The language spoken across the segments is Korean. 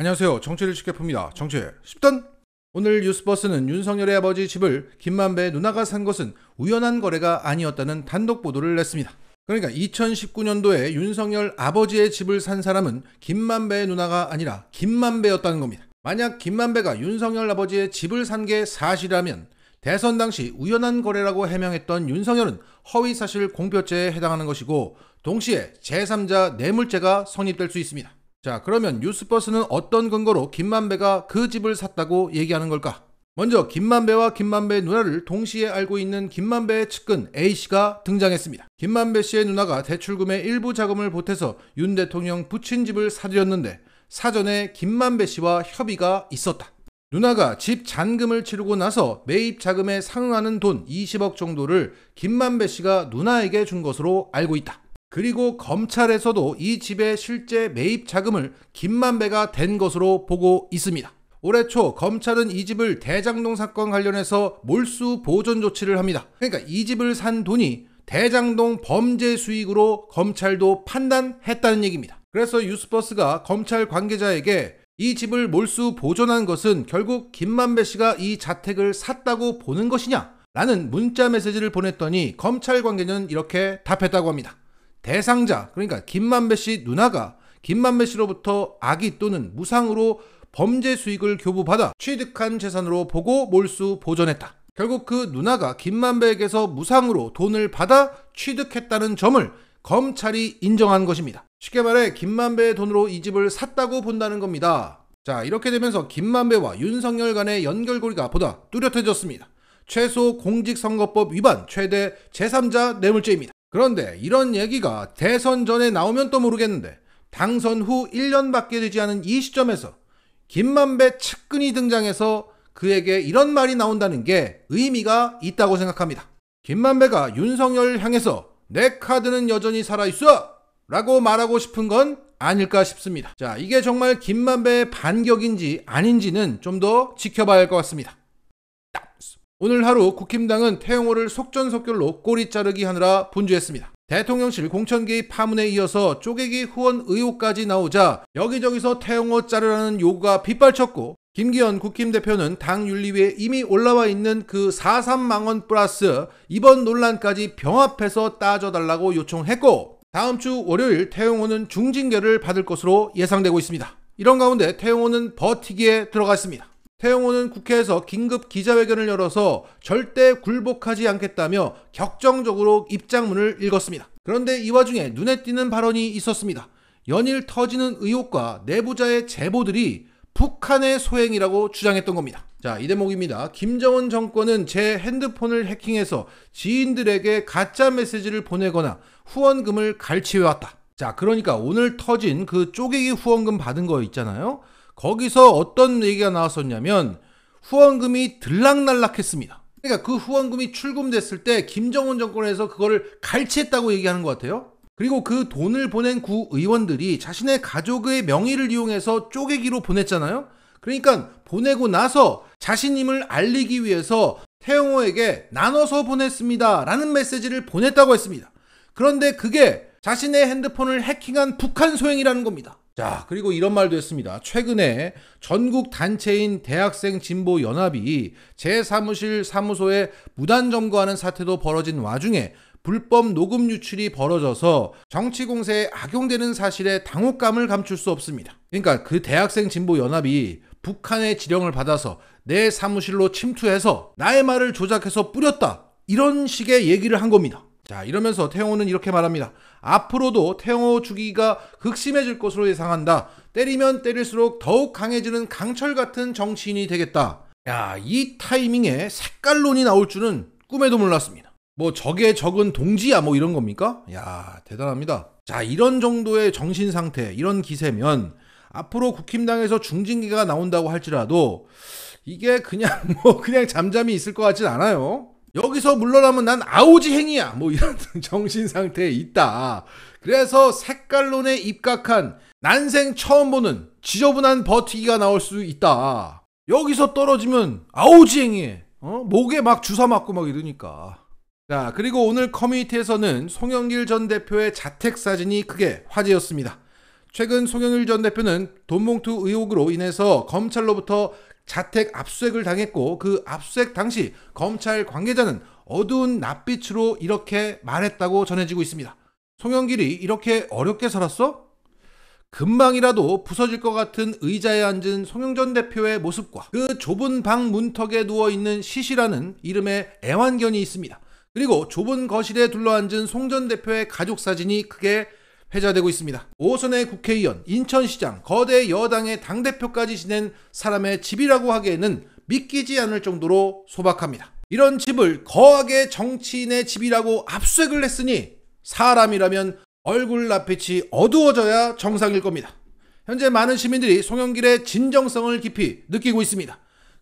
안녕하세요. 정치를 쉽게 풉니다. 정치 10단! 오늘 뉴스버스는 윤석열의 아버지 집을 김만배의 누나가 산 것은 우연한 거래가 아니었다는 단독 보도를 냈습니다. 그러니까 2019년도에 윤석열 아버지의 집을 산 사람은 김만배의 누나가 아니라 김만배였다는 겁니다. 만약 김만배가 윤석열 아버지의 집을 산 게 사실이라면 대선 당시 우연한 거래라고 해명했던 윤석열은 허위사실 공표죄에 해당하는 것이고 동시에 제3자 뇌물죄가 성립될 수 있습니다. 자, 그러면 뉴스버스는 어떤 근거로 김만배가 그 집을 샀다고 얘기하는 걸까? 먼저 김만배와 김만배의 누나를 동시에 알고 있는 김만배의 측근 A씨가 등장했습니다. 김만배 씨의 누나가 대출금의 일부 자금을 보태서 윤 대통령 부친 집을 사들였는데 사전에 김만배 씨와 협의가 있었다. 누나가 집 잔금을 치르고 나서 매입 자금에 상응하는 돈 20억 정도를 김만배 씨가 누나에게 준 것으로 알고 있다. 그리고 검찰에서도 이 집의 실제 매입 자금을 김만배가 댄 것으로 보고 있습니다. 올해 초 검찰은 이 집을 대장동 사건 관련해서 몰수 보존 조치를 합니다. 그러니까 이 집을 산 돈이 대장동 범죄 수익으로 검찰도 판단했다는 얘기입니다. 그래서 뉴스버스가 검찰 관계자에게 이 집을 몰수 보존한 것은 결국 김만배 씨가 이 자택을 샀다고 보는 것이냐? 라는 문자 메시지를 보냈더니 검찰 관계자는 이렇게 답했다고 합니다. 대상자, 그러니까 김만배 씨 누나가 김만배 씨로부터 악의 또는 무상으로 범죄 수익을 교부받아 취득한 재산으로 보고 몰수 보존했다. 결국 그 누나가 김만배에게서 무상으로 돈을 받아 취득했다는 점을 검찰이 인정한 것입니다. 쉽게 말해 김만배의 돈으로 이 집을 샀다고 본다는 겁니다. 자, 이렇게 되면서 김만배와 윤석열 간의 연결고리가 보다 뚜렷해졌습니다. 최소 공직선거법 위반, 최대 제3자 뇌물죄입니다. 그런데 이런 얘기가 대선 전에 나오면 또 모르겠는데 당선 후 1년밖에 되지 않은 이 시점에서 김만배 측근이 등장해서 그에게 이런 말이 나온다는 게 의미가 있다고 생각합니다. 김만배가 윤석열을 향해서 내 카드는 여전히 살아있어! 라고 말하고 싶은 건 아닐까 싶습니다. 자, 이게 정말 김만배의 반격인지 아닌지는 좀 더 지켜봐야 할 것 같습니다. 오늘 하루 국힘당은 태영호를 속전속결로 꼬리 자르기 하느라 분주했습니다. 대통령실 공천 개입 파문에 이어서 쪼개기 후원 의혹까지 나오자 여기저기서 태영호 자르라는 요구가 빗발쳤고 김기현 국힘 대표는 당 윤리위에 이미 올라와 있는 그 4.3망원 플러스 이번 논란까지 병합해서 따져달라고 요청했고 다음 주 월요일 태영호는 중징계를 받을 것으로 예상되고 있습니다. 이런 가운데 태영호는 버티기에 들어갔습니다. 태영호는 국회에서 긴급 기자회견을 열어서 절대 굴복하지 않겠다며 격정적으로 입장문을 읽었습니다. 그런데 이 와중에 눈에 띄는 발언이 있었습니다. 연일 터지는 의혹과 내부자의 제보들이 북한의 소행이라고 주장했던 겁니다. 자, 이 대목입니다. 김정은 정권은 제 핸드폰을 해킹해서 지인들에게 가짜 메시지를 보내거나 후원금을 갈취해왔다. 자, 그러니까 오늘 터진 그 쪼개기 후원금 받은 거 있잖아요. 거기서 어떤 얘기가 나왔었냐면 후원금이 들락날락했습니다. 그러니까 그 후원금이 출금됐을 때 김정은 정권에서 그거를 갈취했다고 얘기하는 것 같아요. 그리고 그 돈을 보낸 구의원들이 자신의 가족의 명의를 이용해서 쪼개기로 보냈잖아요. 그러니까 보내고 나서 자신임을 알리기 위해서 태영호에게 나눠서 보냈습니다 라는 메시지를 보냈다고 했습니다. 그런데 그게 자신의 핸드폰을 해킹한 북한 소행이라는 겁니다. 자, 그리고 이런 말도 했습니다. 최근에 전국 단체인 대학생 진보 연합이 제 사무소에 무단 점거하는 사태도 벌어진 와중에 불법 녹음 유출이 벌어져서 정치 공세에 악용되는 사실에 당혹감을 감출 수 없습니다. 그러니까 그 대학생 진보 연합이 북한의 지령을 받아서 내 사무실로 침투해서 나의 말을 조작해서 뿌렸다. 이런 식의 얘기를 한 겁니다. 자, 이러면서 태영호는 이렇게 말합니다. 앞으로도 태영호 주기가 극심해질 것으로 예상한다. 때리면 때릴수록 더욱 강해지는 강철 같은 정치인이 되겠다. 야, 이 타이밍에 색깔론이 나올 줄은 꿈에도 몰랐습니다. 뭐 적의 적은 동지야 뭐 이런 겁니까? 야, 대단합니다. 자, 이런 정도의 정신 상태, 이런 기세면 앞으로 국힘당에서 중징계가 나온다고 할지라도 이게 그냥 그냥 잠잠히 있을 것 같진 않아요. 여기서 물러나면 난 아오지행이야 뭐 이런 정신 상태에 있다. 그래서 색깔론에 입각한 난생 처음 보는 지저분한 버티기가 나올 수 있다. 여기서 떨어지면 아오지행이에 목에 막 주사 맞고 막 이러니까. 자, 그리고 오늘 커뮤니티에서는 송영길 전 대표의 자택 사진이 크게 화제였습니다. 최근 송영길 전 대표는 돈봉투 의혹으로 인해서 검찰로부터 자택 압수수색을 당했고 그 압수수색 당시 검찰 관계자는 어두운 낯빛으로 이렇게 말했다고 전해지고 있습니다. 송영길이 이렇게 어렵게 살았어? 금방이라도 부서질 것 같은 의자에 앉은 송영 전 대표의 모습과 그 좁은 방 문턱에 누워있는 시시라는 이름의 애완견이 있습니다. 그리고 좁은 거실에 둘러앉은 송 전 대표의 가족 사진이 크게 회자되고 있습니다. 5선의 국회의원, 인천시장, 거대 여당의 당대표까지 지낸 사람의 집이라고 하기에는 믿기지 않을 정도로 소박합니다. 이런 집을 거하게 정치인의 집이라고 압수수색을 했으니 사람이라면 얼굴 낯빛이 어두워져야 정상일 겁니다. 현재 많은 시민들이 송영길의 진정성을 깊이 느끼고 있습니다.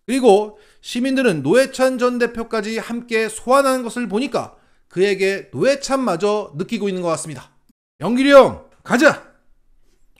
그리고 시민들은 노회찬 전 대표까지 함께 소환하는 것을 보니까 그에게 노회찬마저 느끼고 있는 것 같습니다. 영길이 형 가자!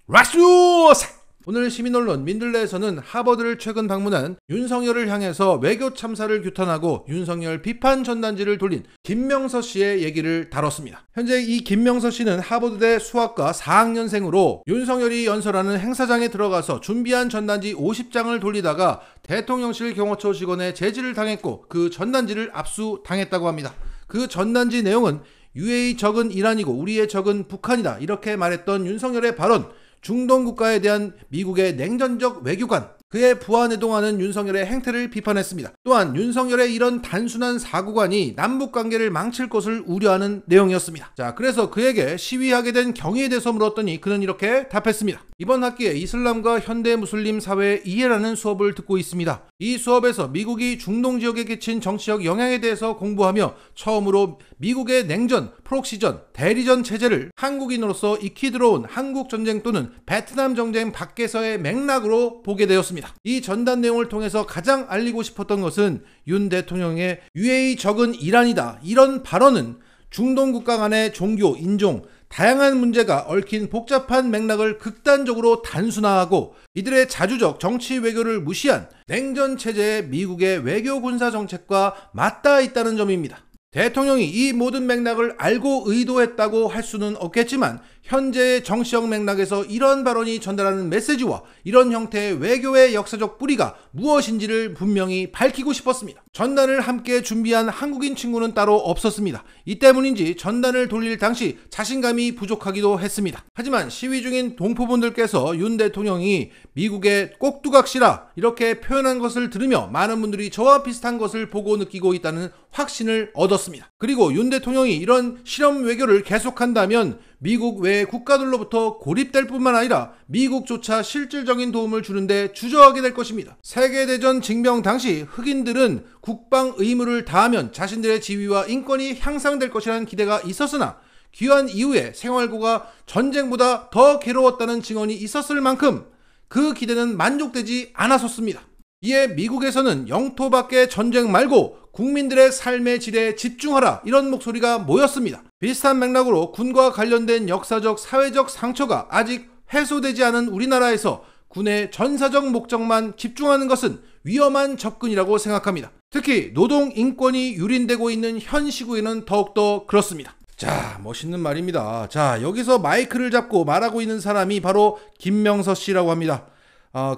라슈스! 오늘 시민언론 민들레에서는 하버드를 최근 방문한 윤석열을 향해서 외교 참사를 규탄하고 윤석열 비판 전단지를 돌린 김명서 씨의 얘기를 다뤘습니다. 현재 이 김명서 씨는 하버드대 수학과 4학년생으로 윤석열이 연설하는 행사장에 들어가서 준비한 전단지 50장을 돌리다가 대통령실 경호처 직원의 제지를 당했고 그 전단지를 압수당했다고 합니다. 그 전단지 내용은 UAE 적은 이란이고 우리의 적은 북한이다 이렇게 말했던 윤석열의 발언, 중동 국가에 대한 미국의 냉전적 외교관, 그의 부안해동하는 윤석열의 행태를 비판했습니다. 또한 윤석열의 이런 단순한 사고관이 남북관계를 망칠 것을 우려하는 내용이었습니다. 자, 그래서 그에게 시위하게 된 경위에 대해서 물었더니 그는 이렇게 답했습니다. 이번 학기에 이슬람과 현대 무슬림 사회의 이해라는 수업을 듣고 있습니다. 이 수업에서 미국이 중동 지역에 끼친 정치적 영향에 대해서 공부하며 처음으로 미국의 냉전, 프록시전, 대리전 체제를 한국인으로서 익히 들어온 한국전쟁 또는 베트남 전쟁 밖에서의 맥락으로 보게 되었습니다. 이 전단 내용을 통해서 가장 알리고 싶었던 것은 윤 대통령의 UAE 적은 이란이다 이런 발언은 중동 국가 간의 종교, 인종, 다양한 문제가 얽힌 복잡한 맥락을 극단적으로 단순화하고 이들의 자주적 정치 외교를 무시한 냉전 체제의 미국의 외교 군사 정책과 맞닿아 있다는 점입니다. 대통령이 이 모든 맥락을 알고 의도했다고 할 수는 없겠지만 현재의 정치적 맥락에서 이런 발언이 전달하는 메시지와 이런 형태의 외교의 역사적 뿌리가 무엇인지를 분명히 밝히고 싶었습니다. 전단을 함께 준비한 한국인 친구는 따로 없었습니다. 이 때문인지 전단을 돌릴 당시 자신감이 부족하기도 했습니다. 하지만 시위 중인 동포분들께서 윤 대통령이 미국의 꼭두각시라 이렇게 표현한 것을 들으며 많은 분들이 저와 비슷한 것을 보고 느끼고 있다는 확신을 얻었습니다. 그리고 윤 대통령이 이런 실험 외교를 계속한다면 미국 외 국가들로부터 고립될 뿐만 아니라 미국조차 실질적인 도움을 주는데 주저하게 될 것입니다. 세계대전 징병 당시 흑인들은 국방 의무를 다하면 자신들의 지위와 인권이 향상될 것이라는 기대가 있었으나 귀환 이후에 생활고가 전쟁보다 더 괴로웠다는 증언이 있었을 만큼 그 기대는 만족되지 않았었습니다. 이에 미국에서는 영토 밖의 전쟁 말고 국민들의 삶의 질에 집중하라 이런 목소리가 모였습니다. 비슷한 맥락으로 군과 관련된 역사적 사회적 상처가 아직 해소되지 않은 우리나라에서 군의 전사적 목적만 집중하는 것은 위험한 접근이라고 생각합니다. 특히 노동 인권이 유린되고 있는 현 시국에는 더욱더 그렇습니다. 자, 멋있는 말입니다. 자, 여기서 마이크를 잡고 말하고 있는 사람이 바로 김명서 씨라고 합니다.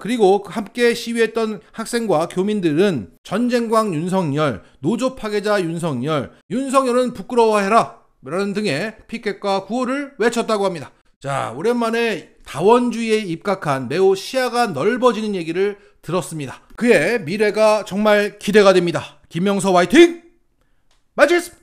그리고 함께 시위했던 학생과 교민들은 전쟁광 윤석열, 노조 파괴자 윤석열, 윤석열은 부끄러워해라 라는 등의 피켓과 구호를 외쳤다고 합니다. 자, 오랜만에 다원주의에 입각한 매우 시야가 넓어지는 얘기를 들었습니다. 그의 미래가 정말 기대가 됩니다. 김명서 화이팅! 마치겠습니다.